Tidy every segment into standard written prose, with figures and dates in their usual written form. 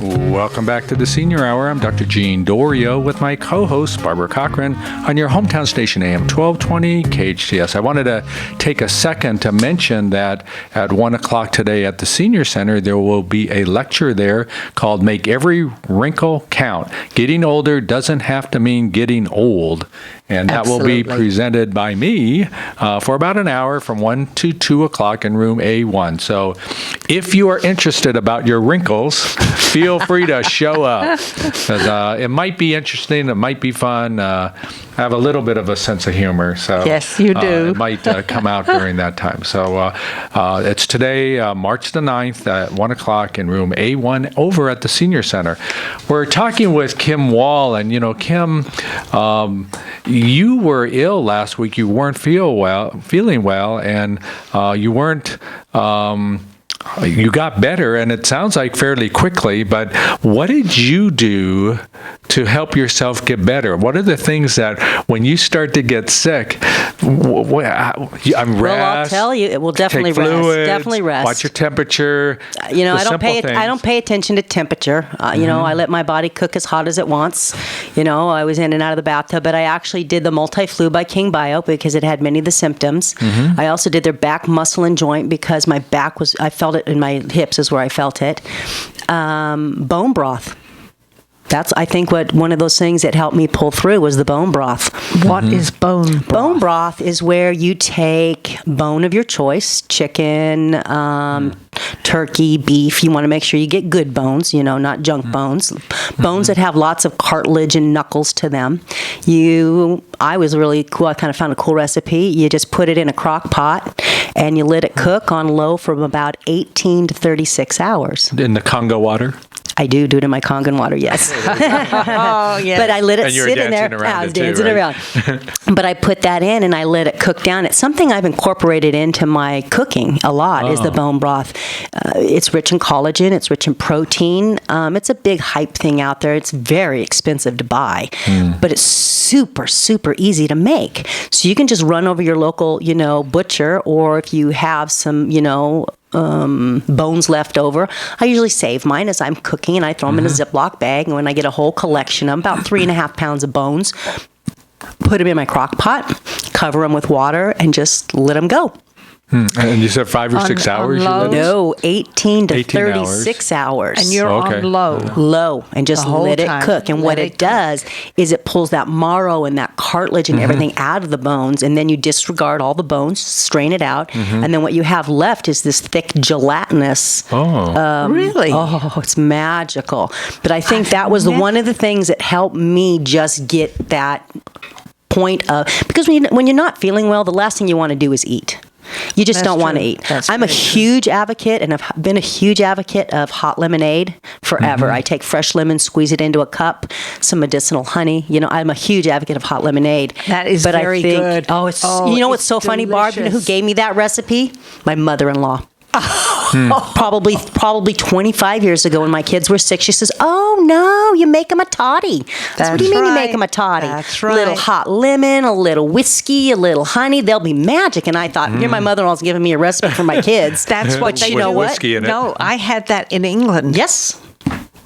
Welcome back to the Senior Hour. I'm Dr. Gene Dorio with my co-host, Barbara Cochran, on your hometown station, AM 1220 KHTS. I wanted to take a second to mention that at 1 o'clock today at the Senior Center, there will be a lecture there called Make Every Wrinkle Count. Getting older doesn't have to mean getting old. And that Absolutely. will be presented by me for about an hour from 1 to 2 o'clock in room A1. So if you are interested about your wrinkles, feel free to show up. 'Cause, it might be interesting. It might be fun. I have a little bit of a sense of humor. So yes, you do. It might come out during that time. So it's today, March the 9th at 1 o'clock in room A1 over at the Senior Center. We're talking with Kim Wall. And, Kim, you were ill last week. You weren't feeling well, and you weren't. You got better, and it sounds like fairly quickly, but what did you do to help yourself get better? What are the things that when you start to get sick, Well, I'll tell you, it will definitely take fluids, rest. Definitely rest. Watch your temperature. I don't pay attention to temperature. I let my body cook as hot as it wants. I was in and out of the bathtub, but I actually did the multi-flu by King Bio because it had many of the symptoms. Mm-hmm. I also did their back muscle and joint because my back I felt it in my hips is where I felt it. Bone broth. That's, I think, one of those things that helped me pull through was the bone broth. What is bone broth? Bone broth is where you take bone of your choice, chicken, turkey, beef. You want to make sure you get good bones, not junk bones. Bones that have lots of cartilage and knuckles to them. I was really cool. I kind of found a cool recipe. You just put it in a crock pot and you let it cook on low for about 18 to 36 hours. In the Congo water? I do it in my Kangen water, yes. Oh, yes. But I let it sit in there. I was dancing around. But I put that in and I let it cook down. It's something I've incorporated into my cooking a lot is the bone broth. It's rich in collagen. It's rich in protein. It's a big hype thing out there. It's very expensive to buy, but it's super, super easy to make. So you can just run over your local, butcher, or if you have some, bones left over. I usually save mine as I'm cooking, and I throw them in a Ziploc bag. And when I get a whole collection of about 3.5 pounds of bones, put them in my crock pot, cover them with water, and just let them go. And you said 5 or 6 hours? No, 18 to 36 hours. And you're on low. Low, and just let it cook. And what it does is it pulls that marrow and that cartilage and everything out of the bones, and then you disregard all the bones, strain it out, and then what you have left is this thick gelatinous. Really? Oh, it's magical. But I think that was one of the things that helped me just get that point of, because when you're not feeling well, the last thing you want to do is eat. You just don't want to eat. I'm a huge advocate, and I've been a huge advocate of hot lemonade forever. I take fresh lemon, squeeze it into a cup, some medicinal honey. I'm a huge advocate of hot lemonade. That is very good. Oh, what's so funny, Barb? You know who gave me that recipe? My mother-in-law. Probably 25 years ago when my kids were 6, she says, "Oh no, you make them a toddy." What do you mean you make them a toddy? That's right. A little hot lemon, a little whiskey, a little honey. They'll be magic. And I thought, here my mother-in-law's giving me a recipe for my kids. That's what you know what? No, I had that in England. Yes.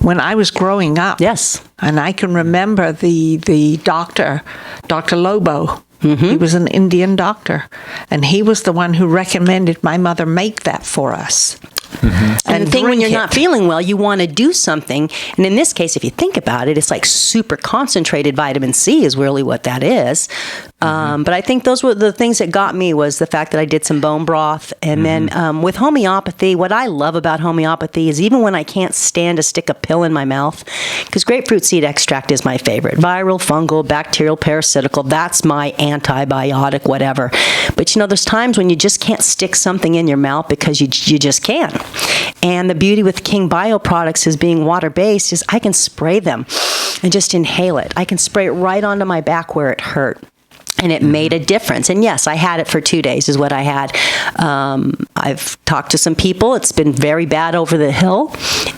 When I was growing up. Yes. And I can remember the doctor, Dr. Lobo. He was an Indian doctor, and he was the one who recommended my mother make that for us. And the thing when you're not feeling well, you want to do something. And in this case, if you think about it, it's like super concentrated vitamin C is really what that is. But I think those were the things that got me was the fact that I did some bone broth. And then with homeopathy, what I love about homeopathy is even when I can't stand to stick a pill in my mouth, because grapefruit seed extract is my favorite. Viral, fungal, bacterial, parasitical, that's my antibiotic, whatever. But there's times when you just can't stick something in your mouth because you just can't. And the beauty with King Bio products is being water-based is I can spray them and just inhale it. I can spray it right onto my back where it hurt. And it made a difference. And yes, I had it for 2 days is what I had. I've talked to some people. It's been very bad over the hill.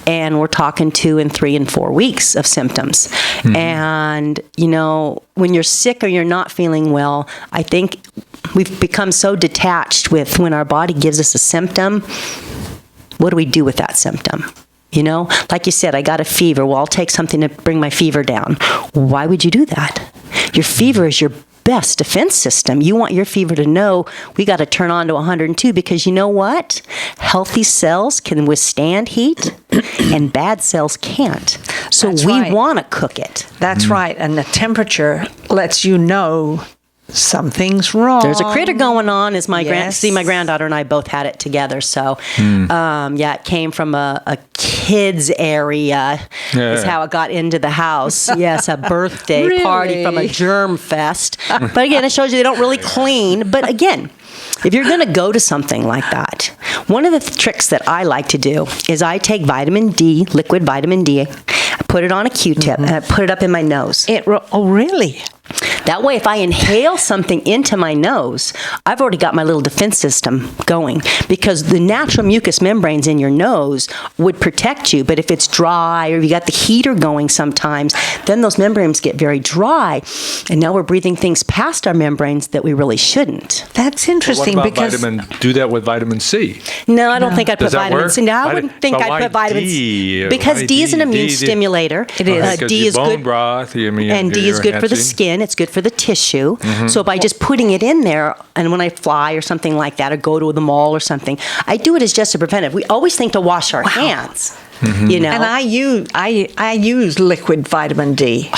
And we're talking 2 and 3 and 4 weeks of symptoms. And, when you're sick or you're not feeling well, I think we've become so detached with when our body gives us a symptom, what do we do with that symptom? You know, like you said, I got a fever. Well, I'll take something to bring my fever down. Why would you do that? Your fever is your best defense system. You want your fever to know we got to turn on to 102 because you know what? Healthy cells can withstand heat and bad cells can't. So That's we right. want to cook it. That's right. And the temperature lets you know something's wrong. There's a critter going on. As my Yes. my granddaughter and I both had it together. So, yeah, it came from a kids area. Is how it got into the house. Yes, a birthday party from a Really? germ fest. But again, it shows you they don't really clean. But again, if you're going to go to something like that, one of the tricks that I like to do is I take vitamin D, liquid vitamin D, I put it on a Q-tip, and I put it up in my nose. Oh, really? That way, if I inhale something into my nose, I've already got my little defense system going because the natural mucous membranes in your nose would protect you. But if it's dry or you got the heater going sometimes, then those membranes get very dry. And now we're breathing things past our membranes that we really shouldn't. That's What interesting about because do that with vitamin C? No, I don't think I'd put Does that vitamin work? C. No, I wouldn't think But I'd why put vitamin D? C. Because Why D is an D? immune D- stimulator. It is. D is bone good. broth. And D is good for the skin. It's good for the tissue. Mm-hmm. So by just putting it in there, and when I fly or something like that, or go to the mall or something, I do it as just a preventive. We always think to wash our hands, Mm-hmm. you know. and I use liquid vitamin D.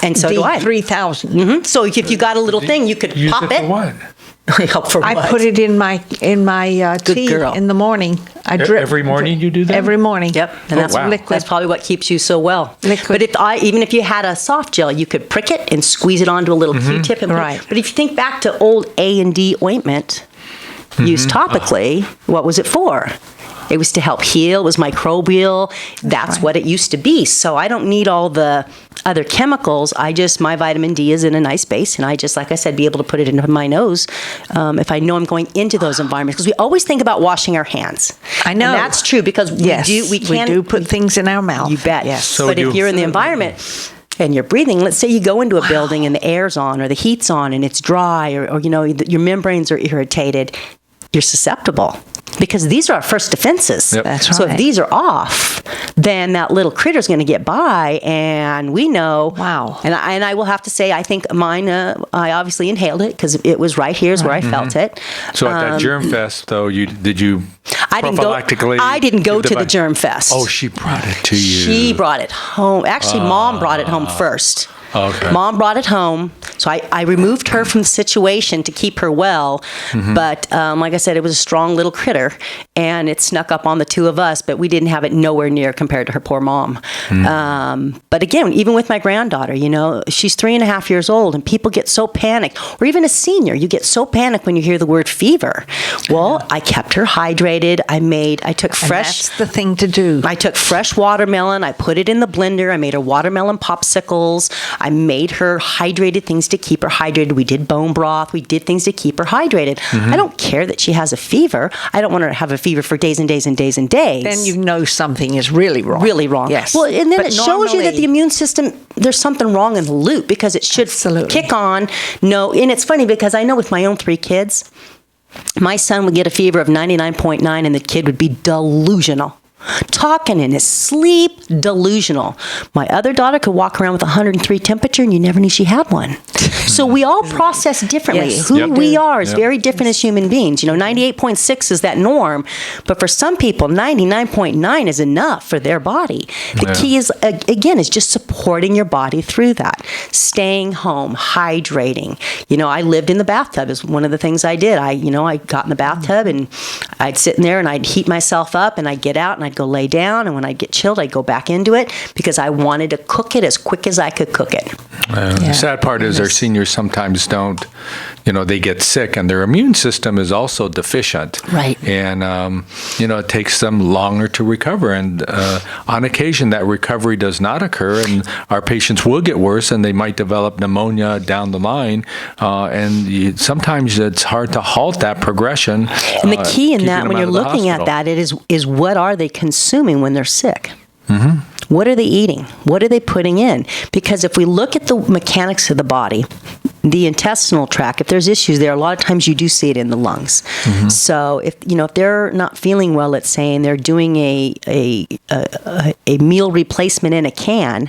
And so do I. 3000. So if you got a little thing, you could Use pop it it. for what? Help for I what? put it in my tea girl. in the morning. I drip Every morning you do that? Every morning. Yep, and that's wow. liquid. That's probably what keeps you so well. Liquid. But even if you had a soft gel, you could prick it and squeeze it onto a little Q-tip. And Right. But if you think back to old A&D ointment used topically, what was it for? It was to help heal. It was microbial. That's right. what it used to be. So I don't need all the other chemicals. My vitamin D is in a nice base, and I just, like I said, be able to put it into my nose if I know I'm going into those environments. Because we always think about washing our hands. I know. And that's true because Yes, we do put things in our mouth. You bet. Yes. So But if you're in the environment and you're breathing, let's say you go into a building and the air's on or the heat's on and it's dry or you know your membranes are irritated, you're susceptible. Because these are our first defenses. Yep. That's So if right. these are off, then that little critter's going to get by, and we know. Wow. And I will have to say, I think mine. I obviously inhaled it because it was right here is where I felt it. So at that germ fest, though, did you I didn't go. prophylactically I didn't go give to the vi- germ fest. Oh, she brought it to you. She brought it home. Actually, Mom brought it home first. Okay. Mom brought it home. So I removed her from the situation to keep her well. But like I said, it was a strong little critter. And it snuck up on the two of us, but we didn't have it nowhere near compared to her poor mom. But again, even with my granddaughter, you know, she's 3.5 years old and people get so panicked. Or even a senior, you get so panicked when you hear the word fever. Well, I kept her hydrated. I took And fresh... that's the thing to do. I took fresh watermelon. I put it in the blender. I made her watermelon popsicles. I made her hydrated things to keep her hydrated. We did bone broth. We did things to keep her hydrated. I don't care that she has a fever. I don't want her to have a fever for days and days and days and days. Then you know something is really wrong. Really wrong. Yes. Well, and then But it shows you that normally- the immune system, there's something wrong in the loop because it should Absolutely. kick on. No, and it's funny because I know with my own 3 kids, my son would get a fever of 99.9 and the kid would be delusional. Talking in his sleep, delusional. My other daughter could walk around with 103 temperature and you never knew she had one. So we all process differently. Yes. Who Yep. we are is Yep. very different as human beings. You know, 98.6 is that norm, but for some people, 99.9 is enough for their body. The key is, again, is just supporting your body through that. Staying home, hydrating. You know, I lived in the bathtub is one of the things I did. I got in the bathtub and I'd sit in there and I'd heat myself up and I'd get out and I'd go lay down, and when I'd get chilled, I'd go back into it because I wanted to cook it as quick as I could cook it. The sad part is our seniors sometimes don't, they get sick and their immune system is also deficient. Right. And, it takes them longer to recover. And on occasion, that recovery does not occur, and our patients will get worse and they might develop pneumonia down the line. Sometimes it's hard to halt that progression. And the key in keeping that, them when out you're of the looking at hospital. that, is what are they consuming when they're sick? What are they eating? What are they putting in? Because if we look at the mechanics of the body, the intestinal tract, if there's issues there, a lot of times you do see it in the lungs. So if they're not feeling well, let's say, and they're doing a meal replacement in a can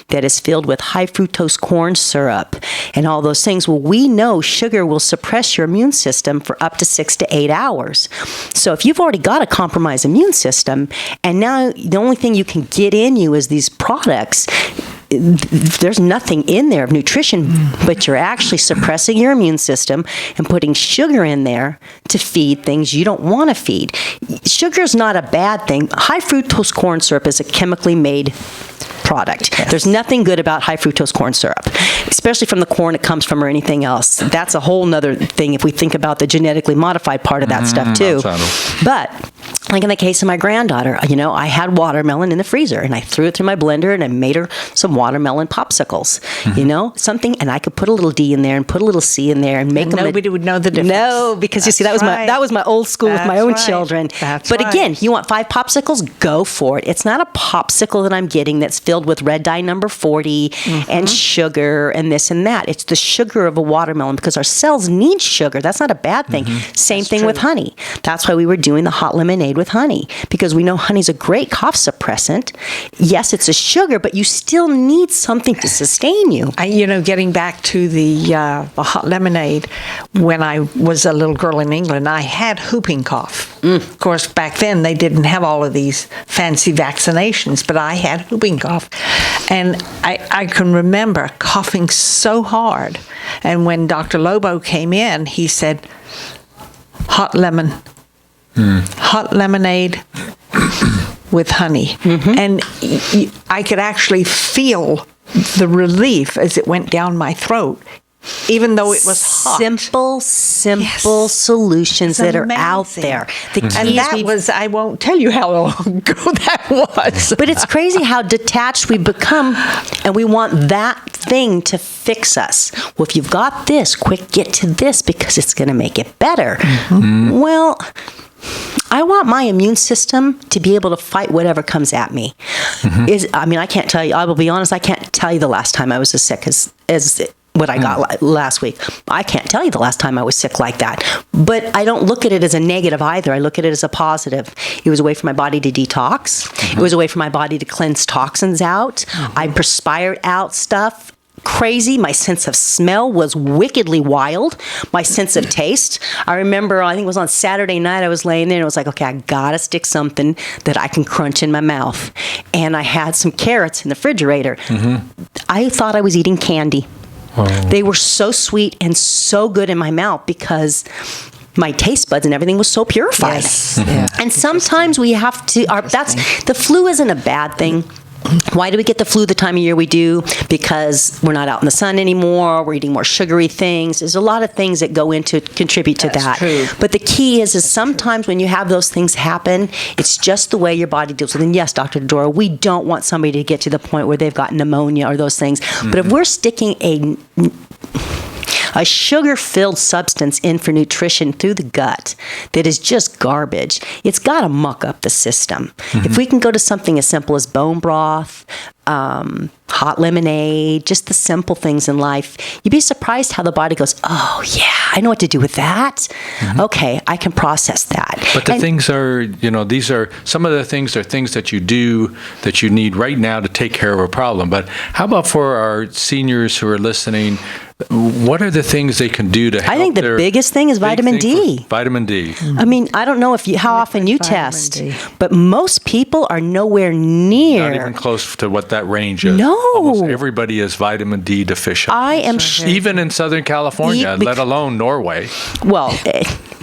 that is filled with high fructose corn syrup and all those things, well, we know sugar will suppress your immune system for up to 6 to 8 hours. So if you've already got a compromised immune system, and now the only thing you can get in you is these products, there's nothing in there of nutrition, but you're actually suppressing your immune system and putting sugar in there to feed things you don't want to feed. Sugar is not a bad thing. High fructose corn syrup is a chemically made product. Yes. There's nothing good about high fructose corn syrup, especially from the corn it comes from or anything else. That's a whole nother thing if we think about the genetically modified part of that stuff too. But like in the case of my granddaughter, I had watermelon in the freezer and I threw it through my blender and I made her some watermelon popsicles, something, and I could put a little D in there and put a little C in there and make them. Nobody would know the difference. No, because you see, that was my old school with my own children. But again, you want 5 popsicles? Go for it. It's not a popsicle that I'm getting that's filled with red dye number 40 and sugar and this and that. It's the sugar of a watermelon because our cells need sugar. That's not a bad thing. Same thing with honey. That's why we were doing the hot lemonade with honey, because we know honey's a great cough suppressant. Yes, it's a sugar, but you still need something to sustain you. Getting back to the hot lemonade, when I was a little girl in England, I had whooping cough. Of course, back then they didn't have all of these fancy vaccinations, but I had whooping cough. And I can remember coughing so hard. And when Dr. Lobo came in, he said, hot lemonade with honey. And I could actually feel the relief as it went down my throat, even though it was hot. Simple solutions that are out there. The key was, I won't tell you how long ago that was. But it's crazy how detached we become, and we want that thing to fix us. Well, if you've got this, quick, get to this because it's going to make it better. Well, I want my immune system to be able to fight whatever comes at me. I can't tell you, I will be honest, I can't tell you the last time I was as sick as what I got last week. I can't tell you the last time I was sick like that. But I don't look at it as a negative either. I look at it as a positive. It was a way for my body to detox. It was a way for my body to cleanse toxins out. I perspired out stuff. Crazy. My sense of smell was wickedly wild. My sense of taste. I remember, I think it was on Saturday night, I was laying there and it was like, okay, I gotta stick something that I can crunch in my mouth. And I had some carrots in the refrigerator. I thought I was eating candy. They were so sweet and so good in my mouth because my taste buds and everything was so purified. Yes. Yeah. And sometimes we have to, the flu isn't a bad thing. Why do we get the flu the time of year we do? Because we're not out in the sun anymore. We're eating more sugary things. There's a lot of things that go into contribute to that. True. But the key is sometimes when you have those things happen, it's just the way your body deals with it. And yes, Dr. Dorio, we don't want somebody to get to the point where they've got pneumonia or those things. But if we're sticking a sugar-filled substance in for nutrition through the gut that is just garbage, it's got to muck up the system. If we can go to something as simple as bone broth, hot lemonade, just the simple things in life, you'd be surprised how the body goes, oh, yeah, I know what to do with that. Okay, I can process that. But the things are, these are, some of the things are things that you do that you need right now to take care of a problem. But how about for our seniors who are listening, what are the things they can do to help? I think the biggest thing is vitamin D. Vitamin D. I mean, I don't know how often you test, but most people are nowhere near. Not even close to what that range is. No. Almost everybody is vitamin D deficient. I am even in Southern California, let alone Norway. Well,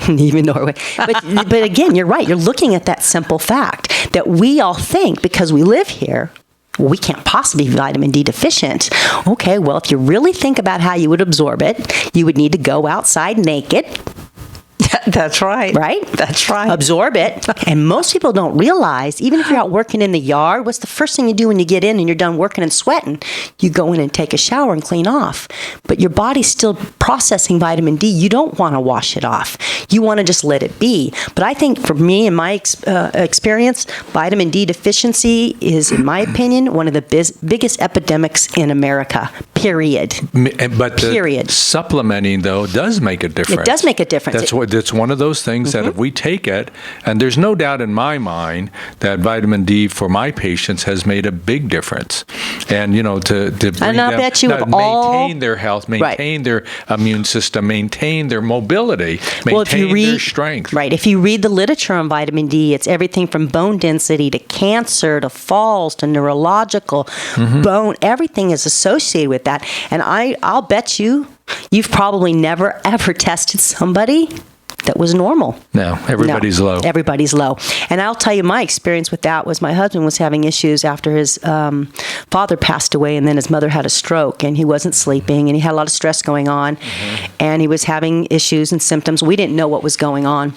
even Norway. But again, you're right. You're looking at that simple fact that we all think because we live here, well, we can't possibly be vitamin D deficient. Okay, well, if you really think about how you would absorb it, you would need to go outside naked. That's right. Right? That's right. Absorb it. And most people don't realize, even if you're out working in the yard, what's the first thing you do when you get in and you're done working and sweating? You go in and take a shower and clean off. But your body's still processing vitamin D. You don't want to wash it off. You want to just let it be. But I think for me, in my experience, vitamin D deficiency is, in my opinion, one of the biggest epidemics in America. Period. But Period. Supplementing, though, does make a difference. It does make a difference. That's one of those things that if we take it, and there's no doubt in my mind that vitamin D for my patients has made a big difference. And, to bring and I them, bet you maintain their health, maintain their immune system, maintain their mobility, maintain their strength. Right. If you read the literature on vitamin D, it's everything from bone density to cancer to falls to neurological bone. Everything is associated with that. And I'll bet you've probably never, ever tested somebody that was normal. No, everybody's low. Everybody's low. And I'll tell you, my experience with that was my husband was having issues after his father passed away, and then his mother had a stroke, and he wasn't sleeping, and he had a lot of stress going on, and he was having issues and symptoms. We didn't know what was going on.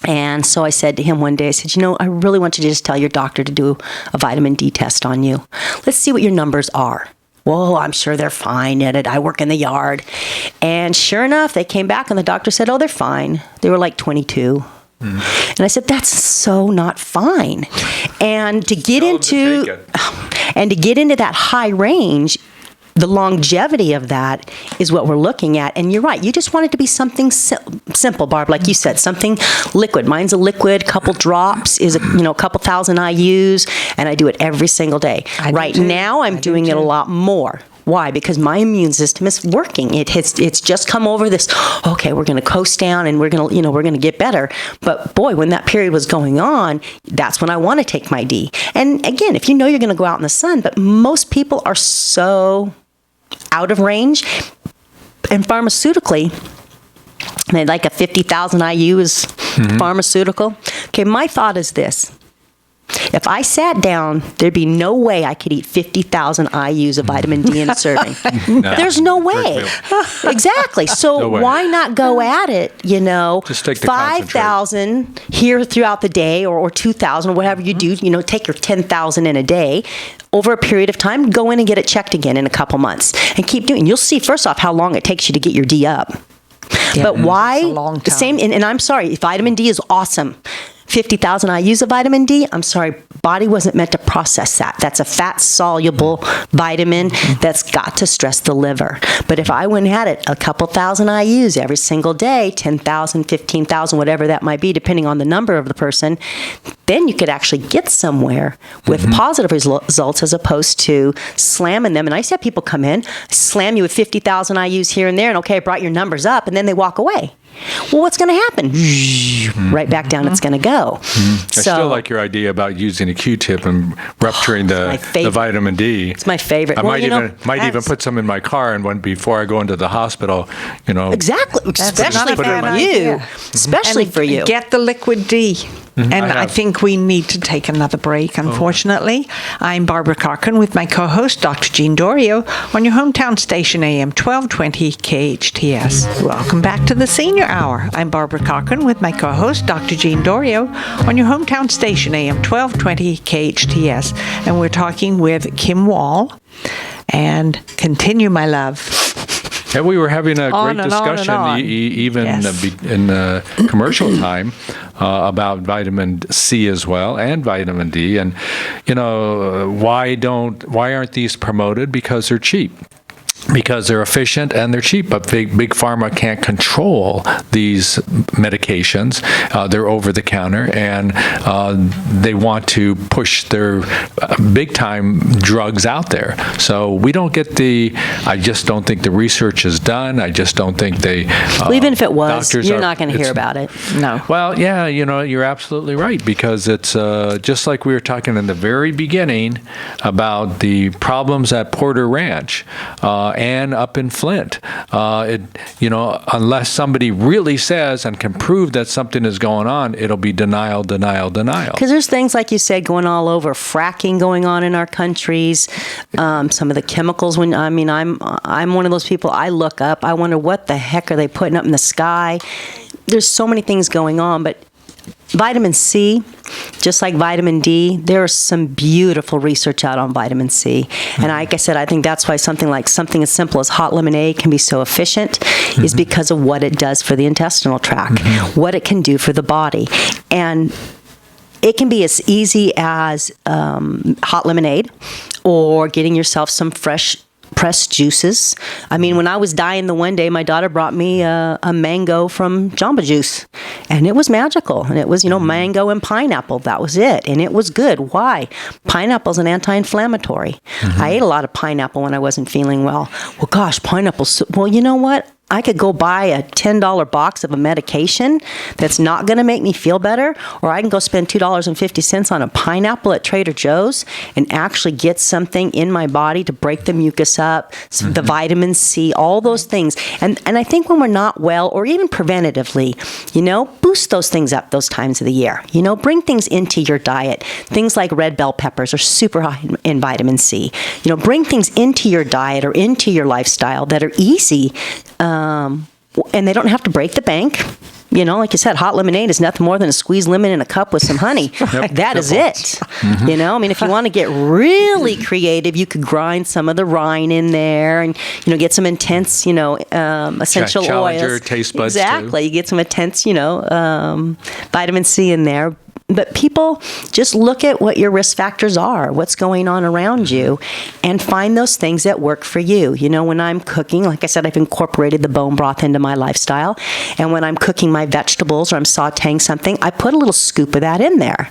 And so I said to him one day, I said, I really want you to just tell your doctor to do a vitamin D test on you. Let's see what your numbers are. Whoa, I'm sure they're fine at it. I work in the yard. And sure enough, they came back and the doctor said, they're fine. They were like 22. And I said, that's so not fine. And to get into that high range, the longevity of that is what we're looking at. And you're right. You just want it to be something simple, Barb, like you said, something liquid. Mine's a liquid. Couple drops is a couple thousand IUs, and I do it every single day. Right now, I'm doing it a lot more. Why? Because my immune system is working. It's just come over this. Okay, we're going to coast down, and we're going to get better. But boy, when that period was going on, that's when I want to take my D. And again, if you're going to go out in the sun, but most people are so out of range, and pharmaceutically, they like a 50,000 IU is pharmaceutical. Okay, my thought is this. If I sat down, there'd be no way I could eat 50,000 IUs of vitamin D in a serving. There's no way. Exactly. So why not go at it, Just take the 5,000 here throughout the day or 2,000 or whatever you do, take your 10,000 in a day. Over a period of time, go in and get it checked again in a couple months and keep doing. You'll see, first off, how long it takes you to get your D up. Yeah, but why? It's a long time. Same, and I'm sorry, vitamin D is awesome. 50,000 IUs of vitamin D, I'm sorry, body wasn't meant to process that. That's a fat-soluble vitamin that's got to stress the liver. But if I went and had it a couple thousand IUs every single day, 10,000, 15,000, whatever that might be, depending on the number of the person, then you could actually get somewhere with positive results as opposed to slamming them. And I used to have people come in, slam you with 50,000 IUs here and there, and okay, I brought your numbers up, and then they walk away. Well, what's going to happen? Right back down it's going to go. I still like your idea about using a Q-tip and rupturing the vitamin D. It's my favorite. I might even put some in my car and before I go into the hospital, Exactly. Especially for you. Especially for you. Get the liquid D. And I think we need to take another break, unfortunately. I'm Barbara Cochran with my co-host, Dr. Jean Dorio, on your hometown station, AM 1220 KHTS. Welcome back to the Senior Hour. I'm Barbara Cochran with my co-host, Dr. Jean Dorio, on your hometown station, AM 1220 KHTS. And we're talking with Kim Wall. And continue, my love. Yeah, we were having a great discussion, even in the commercial time, about vitamin C as well and vitamin D. And why aren't these promoted? Because they're cheap. Because they're efficient and they're cheap, but big pharma can't control these medications. They're over the counter, and they want to push their big time drugs out there. So we don't get I just don't think the research is done. I just don't think they. Well, even if it was, you're not going to hear about it. No. Well, yeah, you're absolutely right, because it's just like we were talking in the very beginning about the problems at Porter Ranch. And up in Flint, unless somebody really says and can prove that something is going on, it'll be denial. Because there's things like you said going all over, fracking going on in our countries, some of the chemicals. I'm one of those people. I look up. I wonder what the heck are they putting up in the sky. There's so many things going on, but vitamin C, just like vitamin D, there is some beautiful research out on vitamin C. And like I said, I think that's why something as simple as hot lemonade can be so efficient is because of what it does for the intestinal tract, what it can do for the body. And it can be as easy as hot lemonade or getting yourself some fresh pressed juices. I mean, when I was dying the one day, my daughter brought me a mango from Jamba Juice, and it was magical. And it was, mango and pineapple. That was it. And it was good. Why? Pineapple's an anti-inflammatory. I ate a lot of pineapple when I wasn't feeling well. Well, gosh, pineapple's, well, you know what? I could go buy a $10 box of a medication that's not going to make me feel better, or I can go spend $2.50 on a pineapple at Trader Joe's and actually get something in my body to break the mucus up, the vitamin C, all those things. And I think when we're not well, or even preventatively, boost those things up those times of the year. Bring things into your diet. Things like red bell peppers are super high in vitamin C. Bring things into your diet or into your lifestyle that are easy, and they don't have to break the bank. Like you said, hot lemonade is nothing more than a squeezed lemon in a cup with some honey. That is it. If you want to get really creative, you could grind some of the rind in there and, get some intense, essential Challenger oils. Taste buds Exactly. too. You get some intense, vitamin C in there. But people, just look at what your risk factors are, what's going on around you, and find those things that work for you. When I'm cooking, like I said, I've incorporated the bone broth into my lifestyle. And when I'm cooking my vegetables or I'm sauteing something, I put a little scoop of that in there.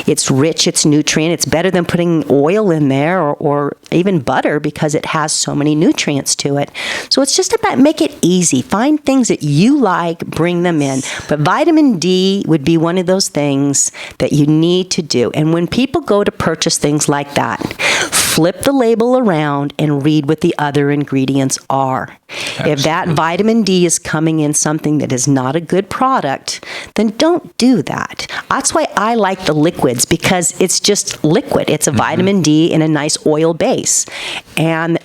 It's rich, it's nutrient. It's better than putting oil in there or even butter because it has so many nutrients to it. So it's just about make it easy. Find things that you like, bring them in. But vitamin D would be one of those things that you need to do. And when people go to purchase things like that, flip the label around and read what the other ingredients are. Absolutely. If that vitamin D is coming in something that is not a good product, then don't do that. That's why I like the liquids, because it's just liquid. It's a vitamin D in a nice oil base. And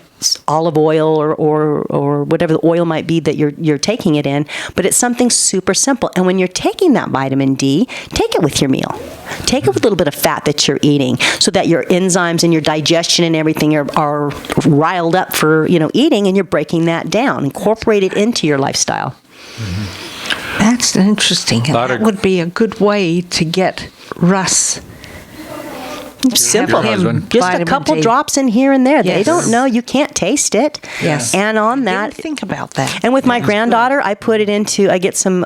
olive oil or whatever the oil might be that you're taking it in, but it's something super simple. And when you're taking that vitamin D, take it with your meal. Take it with a little bit of fat that you're eating so that your enzymes and your digestion and everything are riled up for eating, and you're breaking that down. Incorporate it into your lifestyle. That's interesting. That would be a good way to get Russ. Simple. Just a couple D. drops in here and there. Yes. They don't know. You can't taste it. Yes. And on I that, didn't think about that. And with my granddaughter, I put it into. I get some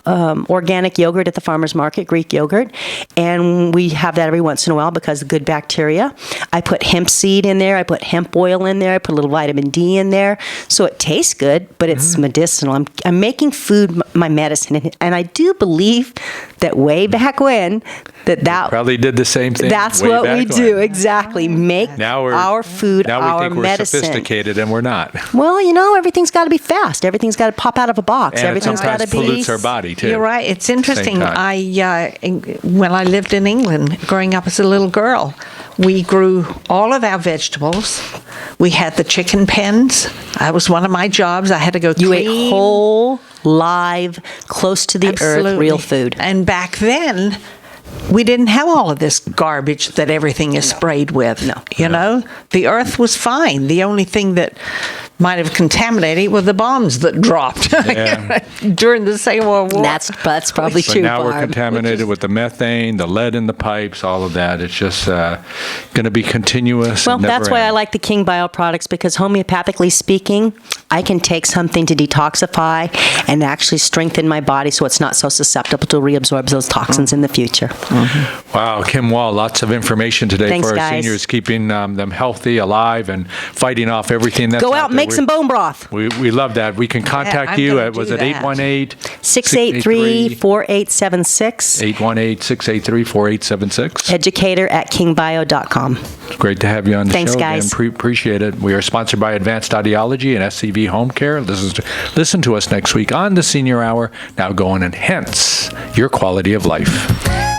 organic yogurt at the farmer's market, Greek yogurt, and we have that every once in a while because of good bacteria. I put hemp seed in there. I put hemp oil in there. I put a little vitamin D in there, so it tastes good, but it's medicinal. I'm making food my medicine, and I do believe that way back when that probably did the same thing. That's what we do. Exactly. Make our food now our we think medicine. We're sophisticated, and we're not. Well, everything's got to be fast. Everything's got to pop out of a box. And Everything's got to be. Pollutes our body too. You're right. It's interesting. When I lived in England, growing up as a little girl, we grew all of our vegetables. We had the chicken pens. That was one of my jobs. I had to go You clean. ate whole, live, close to the earth, real food. And back then, we didn't have all of this garbage that everything is sprayed with. No. The earth was fine. The only thing that might have contaminated were the bombs that dropped during the Second World War. That's probably But true. now we're Barb. contaminated with the methane, the lead in the pipes, all of that. It's just going to be continuous. Well, and never that's why I end. like the King Bio products, because homeopathically speaking, I can take something to detoxify and actually strengthen my body so it's not so susceptible to reabsorb those toxins in the future. Wow, Kim Wall, lots of information today Thanks, for our guys. seniors, keeping them healthy, alive, and fighting off everything that's Go out out and there. make some bone broth. We love that. We can contact I'm you gonna at, was do it that. 683-4876. 818-683-4876. Educator@kingbio.com. It's great to have you on the Thanks, show. guys. Again. Appreciate it. We are sponsored by Advanced Audiology and SCV Home Care. Listen to us next week on the Senior Hour. Now go on and enhance your quality of life.